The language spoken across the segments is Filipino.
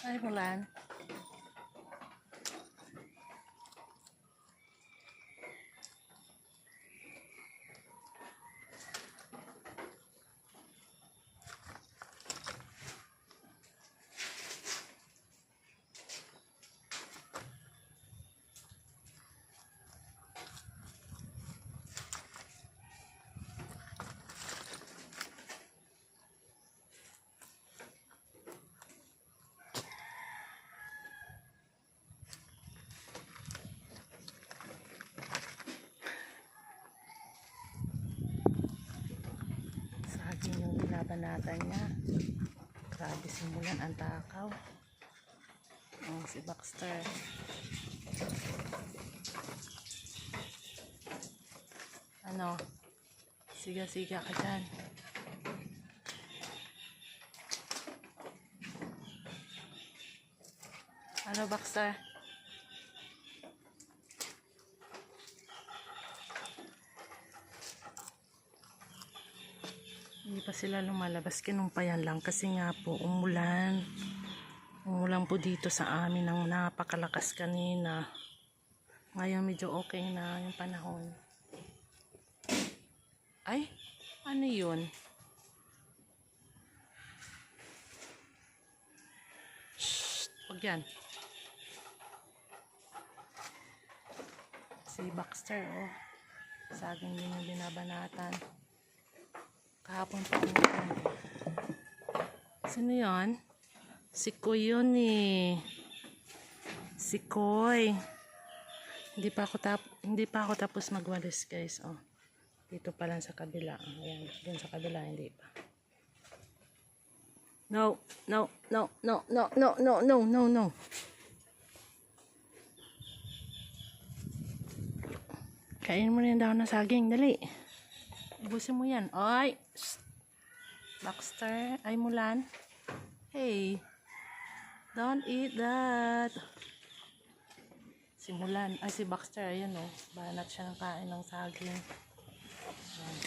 Ay, Mulan. Saging yung binabanatan niya. Grabe, simulan ang takaw. Oh, si Baxter. Ano? Siga-siga ka dyan. Ano, Baxter? Hindi pa sila lumalabas, kinumpayan lang kasi nga po umulan po dito sa amin ng napakalakas kanina. Ngayon medyo okay na yung panahon. Ay, ano yun? Shhh, huwag yan. Si Baxter, oh, saging din yung binabanatan. Kahapon pa kami. Sino yun? Si Koy yun eh. Si Koy. Hindi pa ako tapos magwalis, guys. Oh. Dito pa lang sa kabila. Ayan, dun sa kabila hindi pa. No, no, no, no, no, no, no, no, no, no. Kainin mo na yung daon ng saging, dali. Ubusin mo yan. Ay! Baxter. Ay, Mulan. Hey. Don't eat that. Si Mulan. Ay, si Baxter. Ayun, oh. Banat siya ng kain ng saging. Ayan.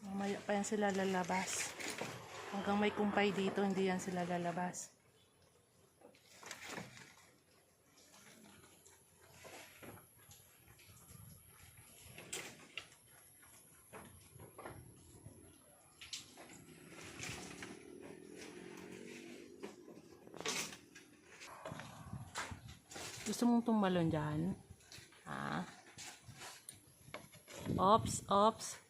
Mamaya pa yan sila lalabas. Hanggang may kumpay dito, hindi yan sila lalabas. Gusto mong tumalon dyan? Ha? Ops, ops.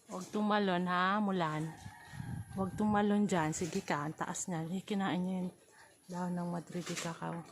Huwag tumalon ha, Mulan. Huwag tumalon dyan. Sige ka, ang taas niya. Kinain niya yung daon ng Madrid cacao.